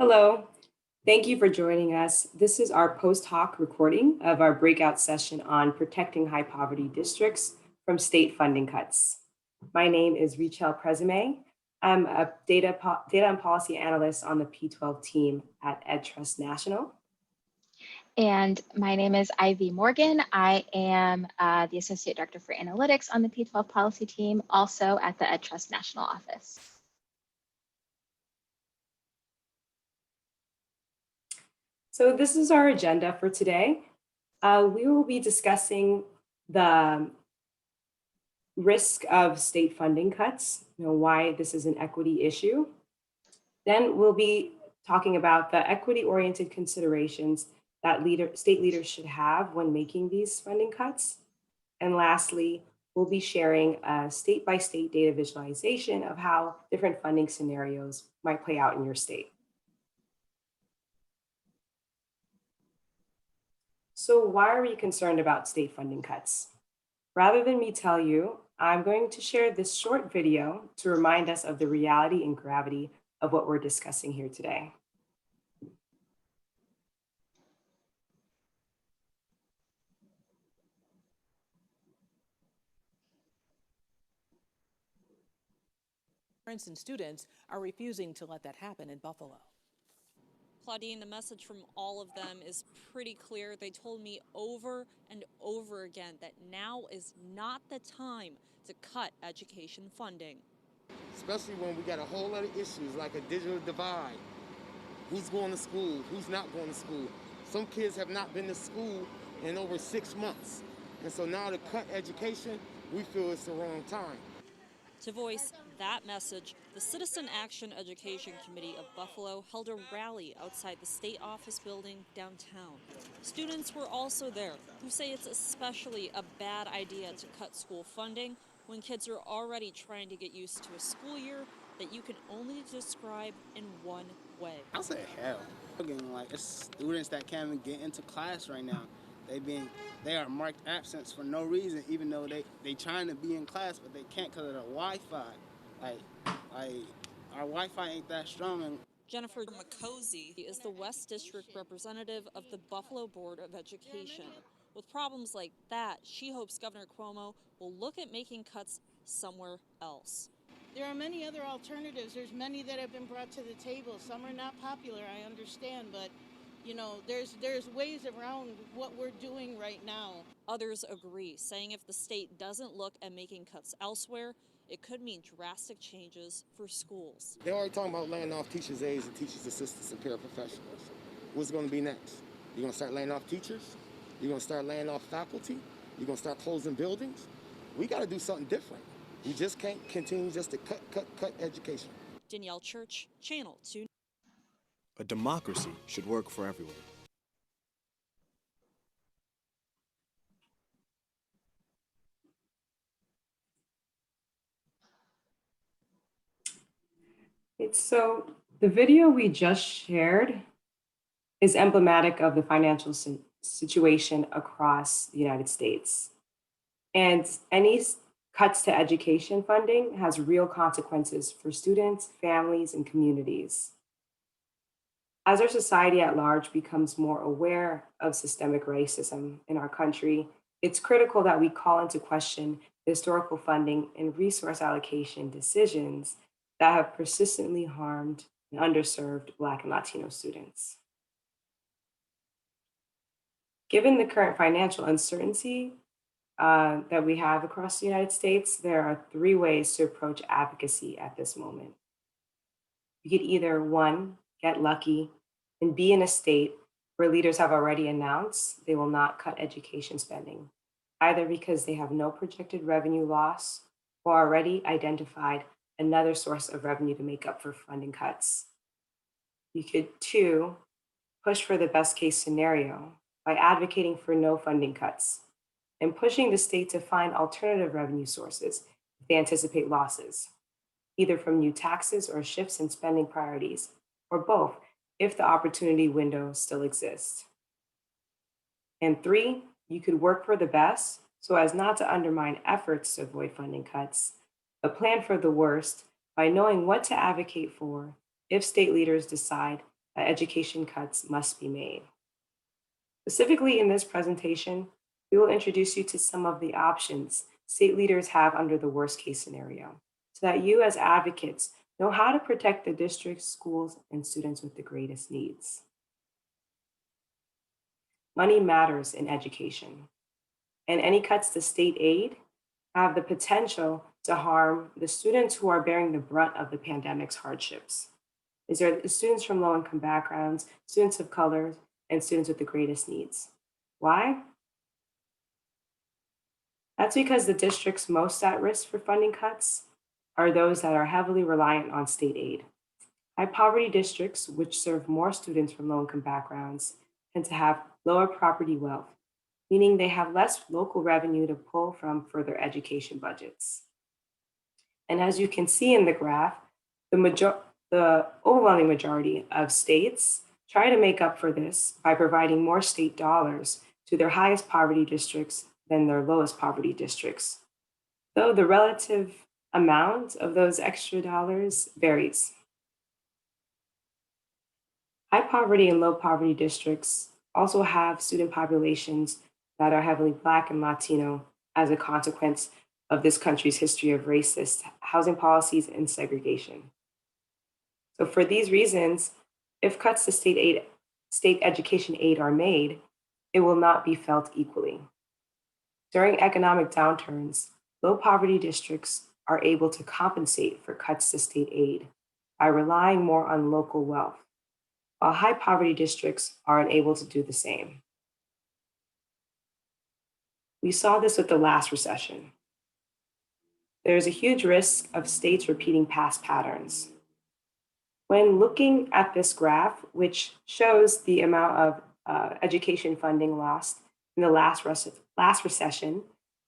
Hello, thank you for joining us. This is our post hoc recording of our breakout session on protecting high poverty districts from state funding cuts. My name is Richel Presume. I'm a data and policy analyst on the P12 team at EdTrust National. And my name is Ivy Morgan. I am the Associate Director for Analytics on the P12 policy team, also at the EdTrust National Office. So this is our agenda for today. We will be discussing the risk of state funding cuts, why this is an equity issue. Then we'll be talking about the equity-oriented considerations that state leaders should have when making these funding cuts. And lastly, we'll be sharing a state-by-state data visualization of how different funding scenarios might play out in your state. So why are we concerned about state funding cuts? Rather than me tell you, I'm going to share this short video to remind us of the reality and gravity of what we're discussing here today. Parents and students are refusing to let that happen in Buffalo. Claudine, the message from all of them is pretty clear. They told me over and over again that now is not the time to cut education funding. Especially when we got a whole lot of issues like a digital divide. Who's going to school? Who's not going to school? Some kids have not been to school in over 6 months. And so now to cut education, we feel it's the wrong time. To voice that message, the Citizen Action Education Committee of Buffalo held a rally outside the state office building downtown. Students were also there who say it's especially a bad idea to cut school funding when kids are already trying to get used to a school year that you can only describe in one way. I say hell. Like, it's students that can't even get into class right now. They are marked absence for no reason, even though they trying to be in class, but they can't because of the Wi-Fi. Like our Wi-Fi ain't that strong. And Jennifer McCosey is the West District representative of the Buffalo Board of Education. With problems like that, she hopes Governor Cuomo will look at making cuts somewhere else. There are many other alternatives. There's many that have been brought to the table. Some are not popular, I understand, but there's ways around what we're doing right now. Others agree, saying if the state doesn't look at making cuts elsewhere, it could mean drastic changes for schools. They're already talking about laying off teachers' aides and teachers' assistants and paraprofessionals. What's going to be next? You're going to start laying off teachers? You're going to start laying off faculty? You're going to start closing buildings? We got to do something different. We just can't continue just to cut education. Danielle Church, Channel 2. A democracy should work for everyone. So the video we just shared is emblematic of the financial situation across the United States. And any cuts to education funding has real consequences for students, families, and communities. As our society at large becomes more aware of systemic racism in our country, it's critical that we call into question the historical funding and resource allocation decisions that have persistently harmed and underserved Black and Latino students. Given the current financial uncertainty that we have across the United States, there are 3 ways to approach advocacy at this moment. You could either, 1, get lucky and be in a state where leaders have already announced they will not cut education spending, either because they have no projected revenue loss or already identified another source of revenue to make up for funding cuts. You could, 2, push for the best case scenario by advocating for no funding cuts and pushing the state to find alternative revenue sources if they anticipate losses, either from new taxes or shifts in spending priorities, or both if the opportunity window still exists. And 3, you could work for the best so as not to undermine efforts to avoid funding cuts, but plan for the worst by knowing what to advocate for if state leaders decide that education cuts must be made. Specifically in this presentation, we will introduce you to some of the options state leaders have under the worst case scenario, so that you as advocates know how to protect the districts, schools, and students with the greatest needs. Money matters in education, and any cuts to state aid have the potential to harm the students who are bearing the brunt of the pandemic's hardships. These are the students from low-income backgrounds, students of color, and students with the greatest needs. Why? That's because the districts most at risk for funding cuts are those that are heavily reliant on state aid. High poverty districts, which serve more students from low-income backgrounds, tend to have lower property wealth, meaning they have less local revenue to pull from for their education budgets. And as you can see in the graph, the overwhelming majority of states try to make up for this by providing more state dollars to their highest poverty districts than their lowest poverty districts, though the relative amount of those extra dollars varies. High poverty and low poverty districts also have student populations that are heavily Black and Latino as a consequence of this country's history of racist housing policies and segregation. So for these reasons, if cuts to state education aid are made, it will not be felt equally. During economic downturns, low poverty districts are able to compensate for cuts to state aid by relying more on local wealth, while high poverty districts are unable to do the same. We saw this with the last recession. There is a huge risk of states repeating past patterns. When looking at this graph, which shows the amount of education funding lost in the last recession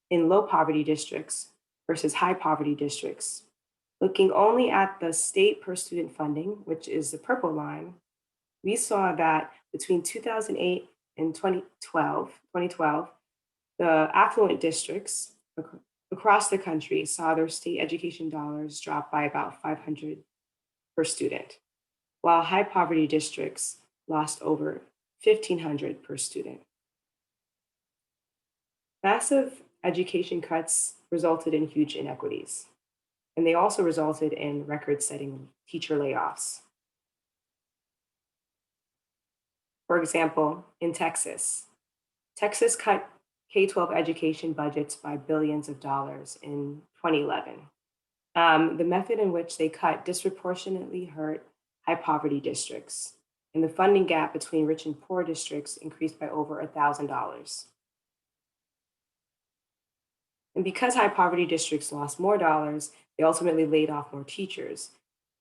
in low poverty districts versus high poverty districts, looking only at the state per student funding, which is the purple line, we saw that between 2008 and 2012, the affluent districts across the country saw their state education dollars drop by about 500 per student, while high poverty districts lost over 1,500 per student. Massive education cuts resulted in huge inequities, and they also resulted in record-setting teacher layoffs. For example, in Texas cut K-12 education budgets by billions of dollars in 2011. The method in which they cut disproportionately hurt high poverty districts, and the funding gap between rich and poor districts increased by over $1,000. And because high poverty districts lost more dollars, they ultimately laid off more teachers.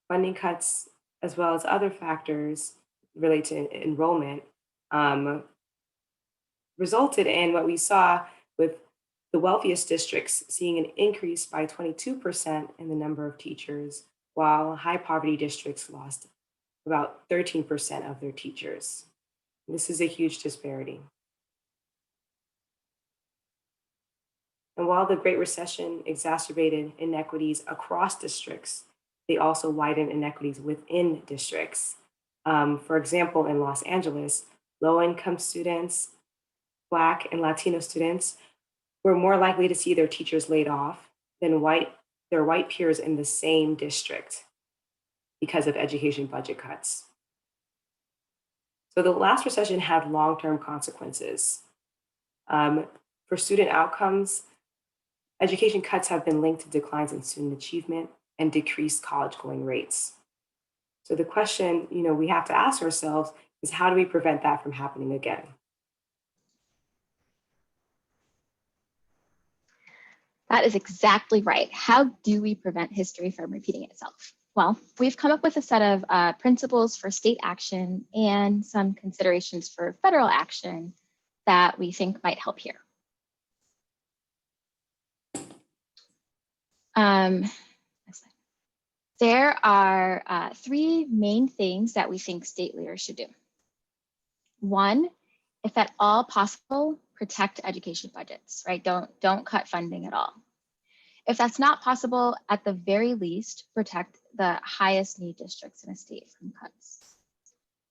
Funding cuts, as well as other factors related to enrollment, resulted in what we saw with the wealthiest districts seeing an increase by 22% in the number of teachers, while high poverty districts lost about 13% of their teachers. This is a huge disparity. And while the Great Recession exacerbated inequities across districts, they also widened inequities within districts. For example, in Los Angeles, low-income students, Black and Latino students were more likely to see their teachers laid off than their white peers in the same district because of education budget cuts. So the last recession had long-term consequences. For student outcomes, education cuts have been linked to declines in student achievement and decreased college-going rates. So the question, we have to ask ourselves is, how do we prevent that from happening again? That is exactly right. How do we prevent history from repeating itself? Well, we've come up with a set of principles for state action and some considerations for federal action that we think might help here. There are three main things that we think state leaders should do. One, if at all possible, protect education budgets, right? Don't cut funding at all. If that's not possible, at the very least, protect the highest need districts in a state from cuts.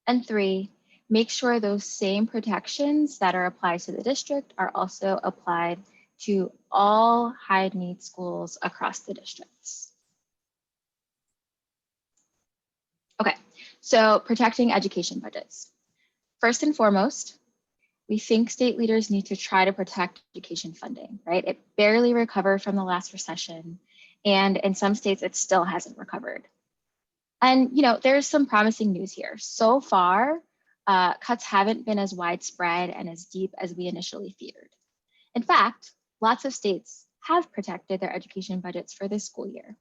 And 3, make sure those same protections that are applied to the district are also applied to all high need schools across the districts. Okay, so protecting education budgets. First and foremost, we think state leaders need to try to protect education funding, right? It barely recovered from the last recession, and in some states, it still hasn't recovered. And there's some promising news here. So far, cuts haven't been as widespread and as deep as we initially feared. In fact, lots of states have protected their education budgets for this school year.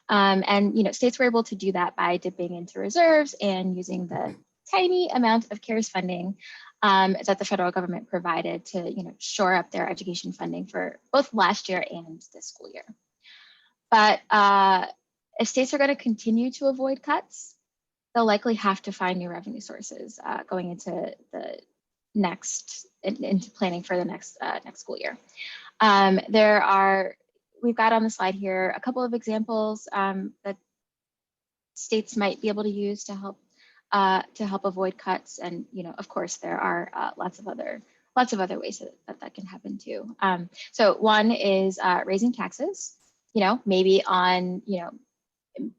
And states were able to do that by dipping into reserves and using the tiny amount of CARES funding that the federal government provided to shore up their education funding for both last year and this school year. But if states are going to continue to avoid cuts, they'll likely have to find new revenue sources going into the into planning for the next school year. We've got on the slide here a couple of examples that states might be able to use to help avoid cuts, and of course there are lots of other ways that can happen too. So one is raising taxes.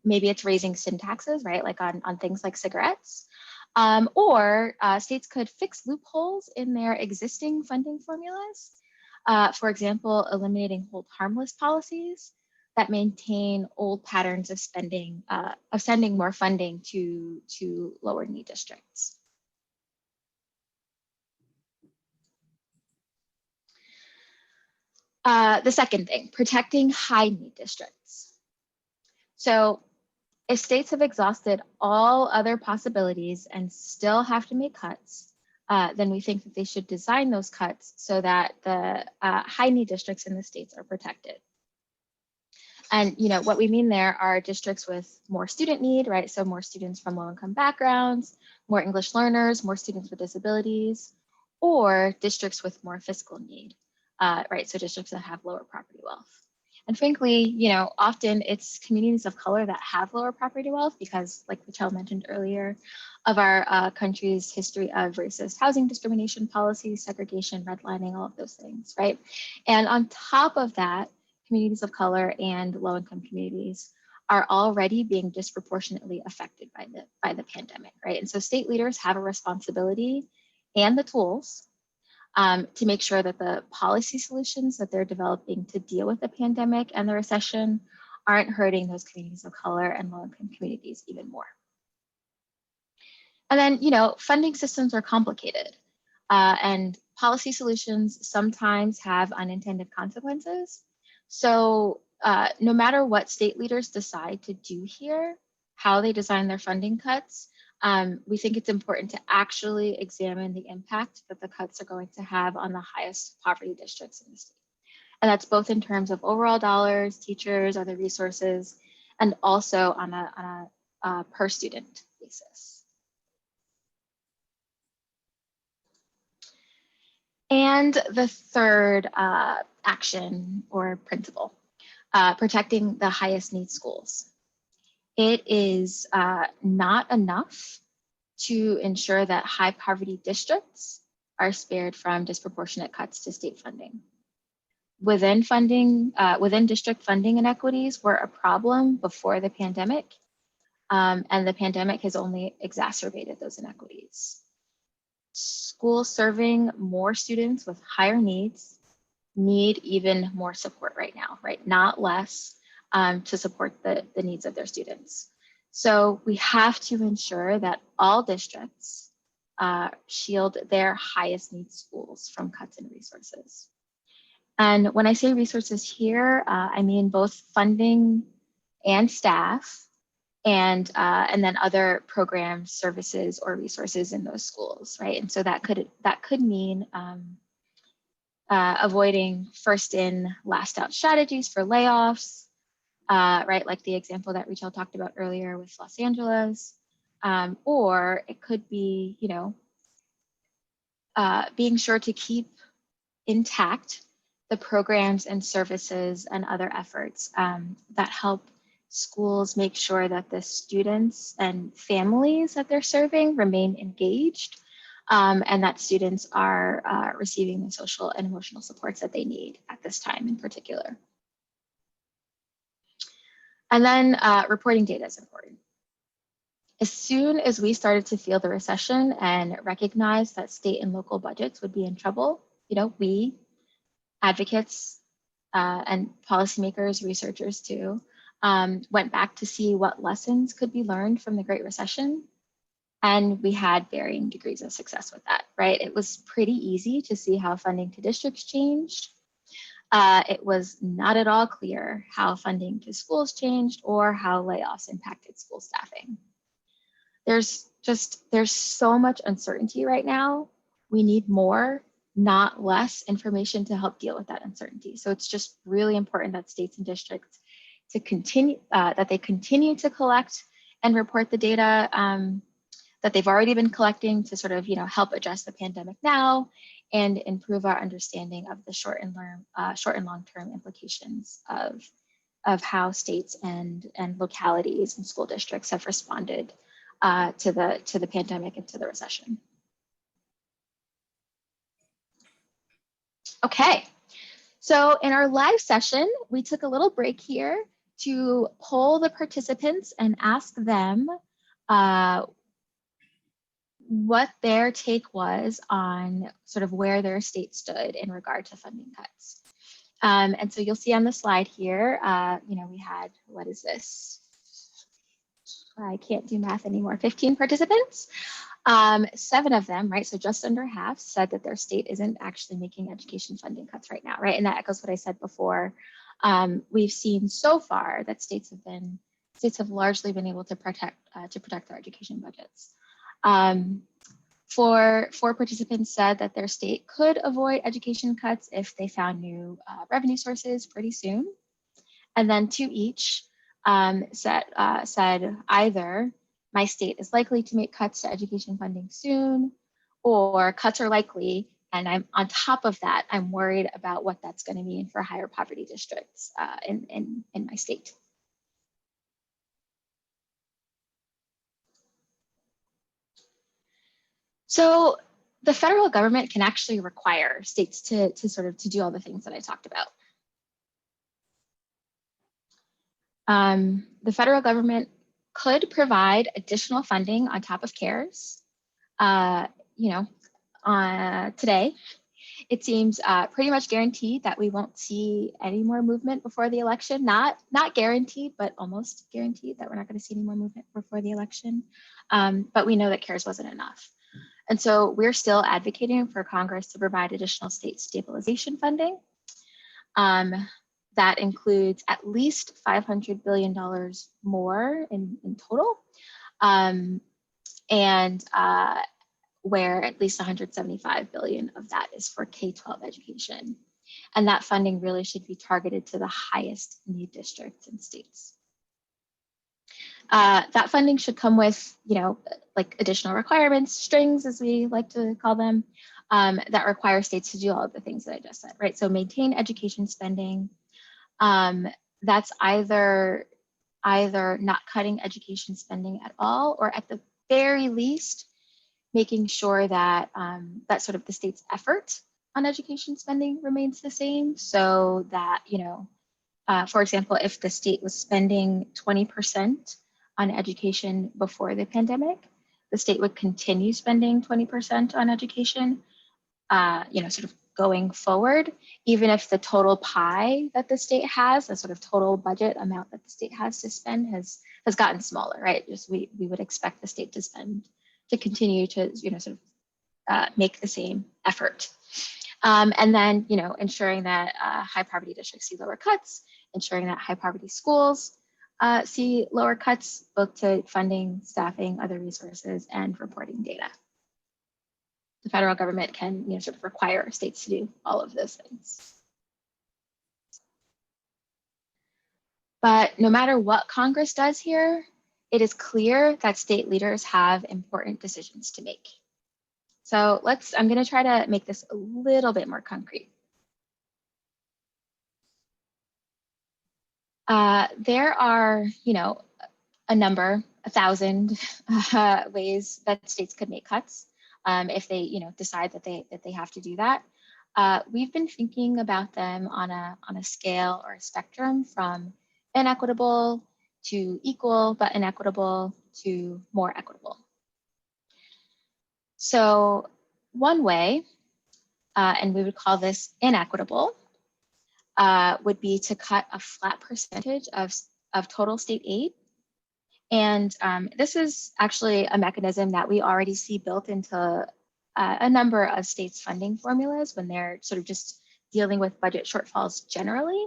Maybe it's raising sin taxes, right? Like on things like cigarettes. Or states could fix loopholes in their existing funding formulas. For example, eliminating hold harmless policies that maintain old patterns of sending more funding to lower need districts. The second thing, protecting high need districts. So if states have exhausted all other possibilities and still have to make cuts, then we think that they should design those cuts so that the high need districts in the states are protected. And what we mean there are districts with more student need, right? So more students from low income backgrounds, more English learners, more students with disabilities, or districts with more fiscal need, right? So districts that have lower property wealth. And frankly, often it's communities of color that have lower property wealth because, like Michelle mentioned earlier, of our country's history of racist housing discrimination policies, segregation, redlining, all of those things, right? And on top of that, communities of color and low-income communities are already being disproportionately affected by the pandemic, right? And so state leaders have a responsibility and the tools to make sure that the policy solutions that they're developing to deal with the pandemic and the recession aren't hurting those communities of color and low-income communities even more. And then, funding systems are complicated, and policy solutions sometimes have unintended consequences. So no matter what state leaders decide to do here, how they design their funding cuts, we think it's important to actually examine the impact that the cuts are going to have on the highest poverty districts in the state. And that's both in terms of overall dollars, teachers, other resources, and also on a per student basis. And the third action or principle, protecting the highest need schools. It is not enough to ensure that high poverty districts are spared from disproportionate cuts to state funding. Within district funding inequities were a problem before the pandemic, and the pandemic has only exacerbated those inequities. Schools serving more students with higher needs need even more support right now, right? Not less, to support the needs of their students. So we have to ensure that all districts shield their highest need schools from cuts in resources. And when I say resources here, I mean both funding and staff, and then other programs, services, or resources in those schools, right? And so that could mean avoiding first in, last out strategies for layoffs, right? Like the example that Rachel talked about earlier with Los Angeles, or it could be, being sure to keep intact the programs and services and other efforts that help schools make sure that the students and families that they're serving remain engaged, and that students are receiving the social and emotional supports that they need at this time in particular. And then reporting data is important. As soon as we started to feel the recession and recognize that state and local budgets would be in trouble, we advocates and policymakers, researchers too, went back to see what lessons could be learned from the Great Recession. And we had varying degrees of success with that, right? It was pretty easy to see how funding to districts changed. It was not at all clear how funding to schools changed or how layoffs impacted school staffing. There's so much uncertainty right now. We need more, not less information to help deal with that uncertainty. So it's just really important that states and districts continue to collect and report the data that they've already been collecting to sort of help address the pandemic now and improve our understanding of the short and long-term implications of how states and localities and school districts have responded to the pandemic and to the recession. Okay, so in our live session, we took a little break here to poll the participants and ask them what their take was on sort of where their state stood in regard to funding cuts. And so you'll see on the slide here, we had, what is this? I can't do math anymore, 15 participants. 7 of them, right, so just under half, said that their state isn't actually making education funding cuts right now, right? And that echoes what I said before. We've seen so far that states have largely been able to protect their education budgets. 4 participants said that their state could avoid education cuts if they found new revenue sources pretty soon. And then 2 each said either my state is likely to make cuts to education funding soon, or cuts are likely, and I'm on top of that, I'm worried about what that's going to mean for higher poverty districts in my state. So the federal government can actually require states to do all the things that I talked about. The federal government could provide additional funding on top of CARES. Today, it seems pretty much guaranteed that we won't see any more movement before the election. Not guaranteed, but almost guaranteed that we're not going to see any more movement before the election. But we know that CARES wasn't enough. And so we're still advocating for Congress to provide additional state stabilization funding. That includes at least $500 billion more in total, where at least $175 billion of that is for K-12 education. And that funding really should be targeted to the highest need districts and states. That funding should come with, like additional requirements, strings, as we like to call them, that require states to do all of the things that I just said, right? So maintain education spending. That's either not cutting education spending at all, or at the very least, making sure that that sort of the state's effort on education spending remains the same, so that, for example, if the state was spending 20% on education before the pandemic, the state would continue spending 20% on education, sort of going forward, even if the total pie that the state has, the sort of total budget amount that the state has to spend has gotten smaller, right? Just we would expect the state to continue to, make the same effort. And then, ensuring that high poverty districts see lower cuts, ensuring that high poverty schools see lower cuts, both to funding, staffing, other resources, and reporting data. The federal government can, sort of require states to do all of those things. But no matter what Congress does here, it is clear that state leaders have important decisions to make. So I'm going to try to make this a little bit more concrete. There are, a number, 1,000 ways that states could make cuts if they, decide that they have to do that. We've been thinking about them on a scale or a spectrum from inequitable to equal, but inequitable to more equitable. So one way, and we would call this inequitable, would be to cut a flat percentage of total state aid. And this is actually a mechanism that we already see built into a number of states' funding formulas when they're sort of just dealing with budget shortfalls generally.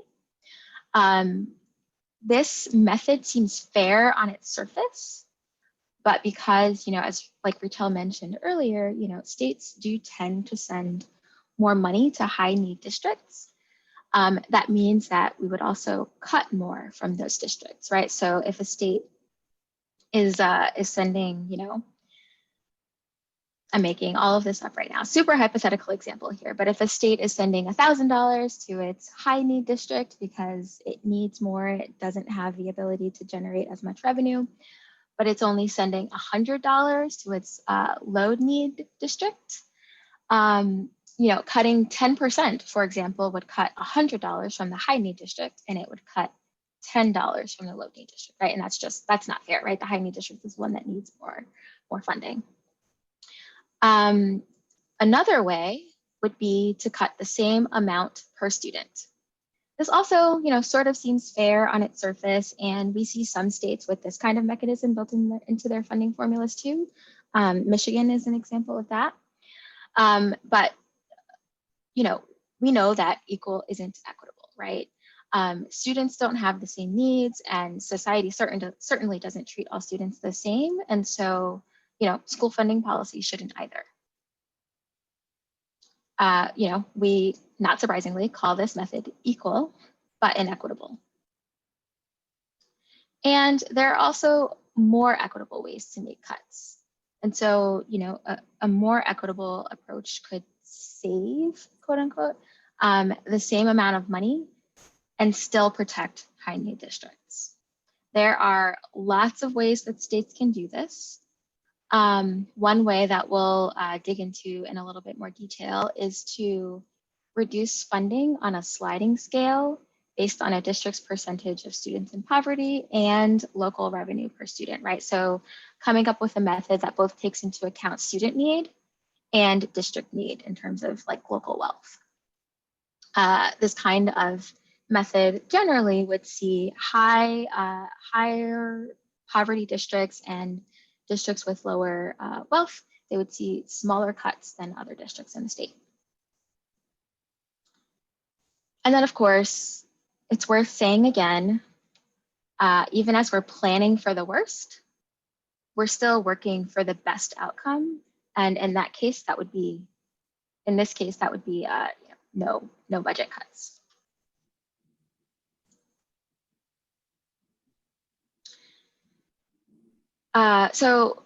This method seems fair on its surface, but because, as like Rachel mentioned earlier, states do tend to send more money to high need districts. That means that we would also cut more from those districts, right? So if a state is sending, I'm making all of this up right now, super hypothetical example here, but if a state is sending $1,000 to its high need district because it needs more, it doesn't have the ability to generate as much revenue, but it's only sending $100 to its low need district, cutting 10%, for example, would cut $100 from the high need district, and it would cut $10 from the low need district, right? And that's not fair, right? The high need district is one that needs more funding. Another way would be to cut the same amount per student. This also, sort of seems fair on its surface, and we see some states with this kind of mechanism built into their funding formulas too. Michigan is an example of that. But, we know that equal isn't equitable, right? Students don't have the same needs, and society certainly doesn't treat all students the same. And so, school funding policy shouldn't either. We, not surprisingly, call this method equal, but inequitable. And there are also more equitable ways to make cuts. And so, a more equitable approach could save, quote unquote, the same amount of money and still protect high need districts. There are lots of ways that states can do this. One way that we'll dig into in a little bit more detail is to reduce funding on a sliding scale based on a district's percentage of students in poverty and local revenue per student, right? So coming up with a method that both takes into account student need and district need in terms of like local wealth. This kind of method generally would see higher poverty districts and districts with lower wealth, they would see smaller cuts than other districts in the state. And then of course, it's worth saying again, even as we're planning for the worst, we're still working for the best outcome. And in that case, that would be, in this case, that would be no budget cuts. So,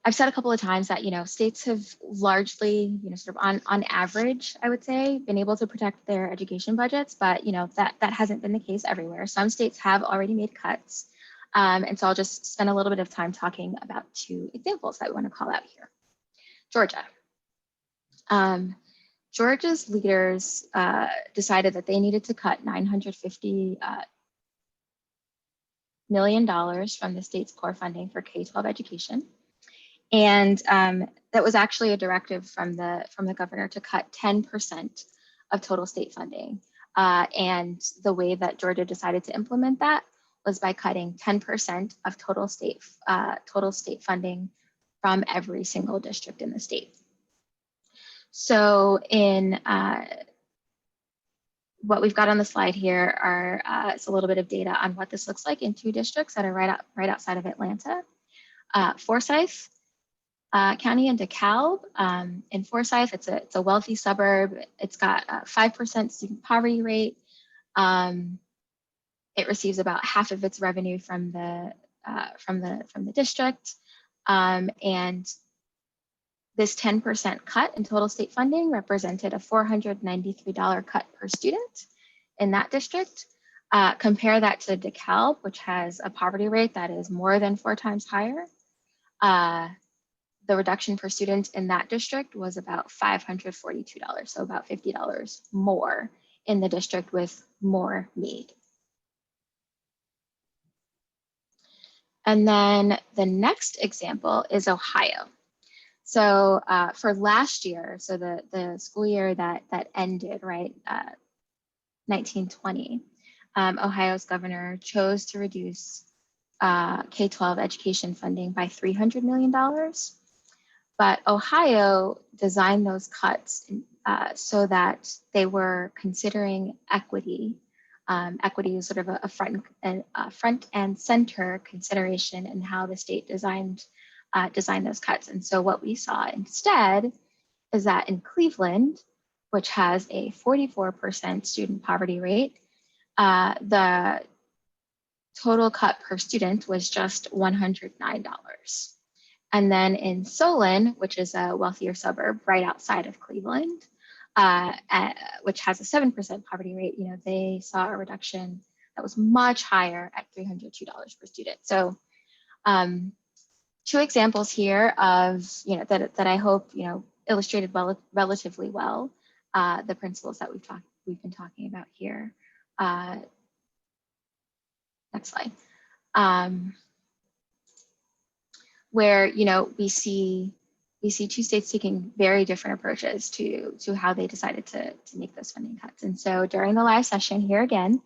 I've said a couple of times that, states have largely, sort of on average, I would say, been able to protect their education budgets, but, that hasn't been the case everywhere. Some states have already made cuts. And so I'll just spend a little bit of time talking about two examples that we want to call out here. Georgia. Georgia's leaders decided that they needed to cut $950 million from the state's core funding for K-12 education. And that was actually a directive from the governor to cut 10% of total state funding. And the way that Georgia decided to implement that was by cutting 10% of total state funding from every single district in the state. So in what we've got on the slide here are it's a little bit of data on what this looks like in two districts that are right outside of Atlanta. Forsyth County and DeKalb. In Forsyth, it's a wealthy suburb. It's got a 5% student poverty rate. It receives about half of its revenue from the district, and this 10% cut in total state funding represented a $493 cut per student in that district. Compare that to DeKalb, which has a poverty rate that is more than 4 times higher. The reduction per student in that district was about $542, so about $50 more in the district with more need. And then the next example is Ohio. So for last year, so the school year that ended, right, 1920, Ohio's governor chose to reduce K-12 education funding by $300 million. But Ohio designed those cuts so that they were considering equity. Equity is sort of a front and center consideration in how the state designed those cuts. And so what we saw instead is that in Cleveland, which has a 44% student poverty rate, the total cut per student was just $109. And then in Solon, which is a wealthier suburb right outside of Cleveland, which has a 7% poverty rate, they saw a reduction that was much higher at $302 per student. So 2 examples here of, that I hope, illustrated relatively well the principles that we've been talking about here. Next slide. Where we see 2 states taking very different approaches to how they decided to make those funding cuts. And so during the live session here again,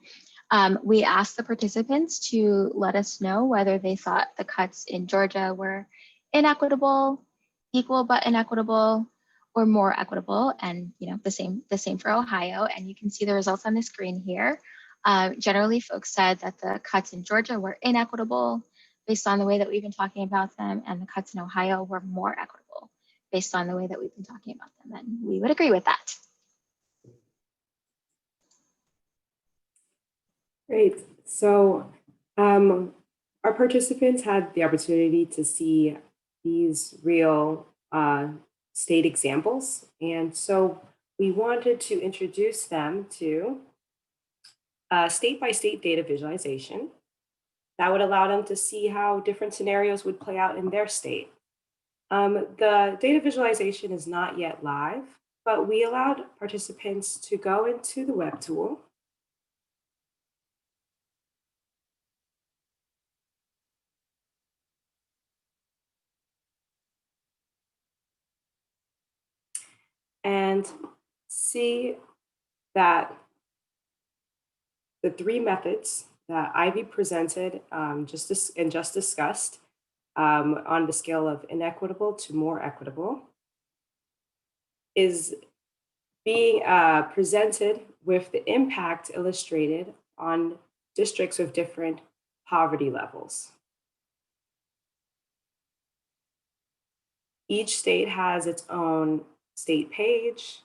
we asked the participants to let us know whether they thought the cuts in Georgia were inequitable, equal but inequitable, or more equitable, and the same for Ohio. And you can see the results on the screen here. Generally, folks said that the cuts in Georgia were inequitable based on the way that we've been talking about them, and the cuts in Ohio were more equitable based on the way that we've been talking about them. And we would agree with that. Great. So our participants had the opportunity to see these real state examples. And so we wanted to introduce them to state-by-state data visualization that would allow them to see how different scenarios would play out in their state. The data visualization is not yet live, but we allowed participants to go into the web tool and see that the 3 methods that Ivy presented just discussed on the scale of inequitable to more equitable is being presented with the impact illustrated on districts with different poverty levels. Each state has its own state page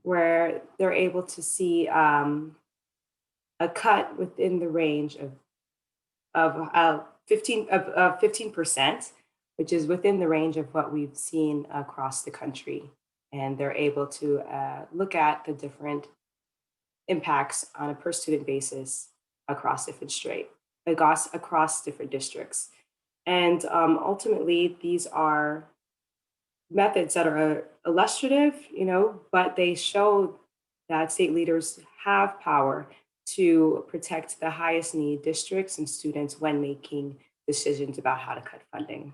where they're able to see a cut within the range of 15%, which is within the range of what we've seen across the country. And they're able to look at the different impacts on a per student basis across different across different districts. And ultimately, these are methods that are illustrative, but they show that state leaders have power to protect the highest need districts and students when making decisions about how to cut funding.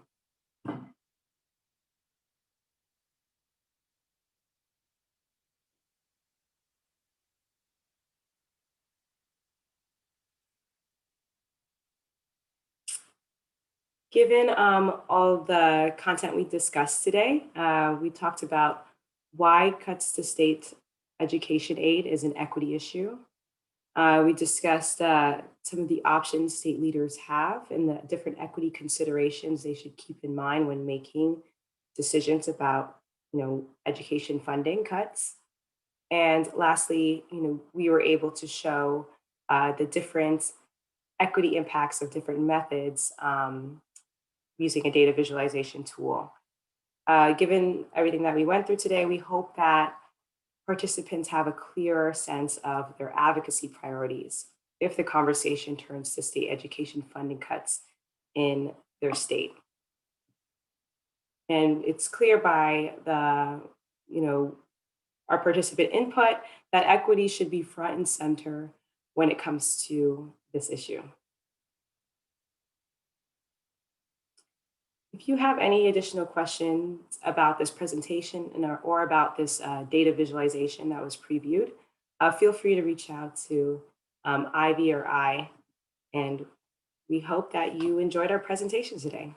Given all the content we discussed today, we talked about why cuts to state education aid is an equity issue. We discussed some of the options state leaders have and the different equity considerations they should keep in mind when making decisions about, education funding cuts. And lastly, we were able to show the different equity impacts of different methods using a data visualization tool. Given everything that we went through today, we hope that participants have a clearer sense of their advocacy priorities if the conversation turns to state education funding cuts in their state. And it's clear by the, our participant input that equity should be front and center when it comes to this issue. If you have any additional questions about this presentation or about this data visualization that was previewed, feel free to reach out to Ivy or I, and we hope that you enjoyed our presentation today.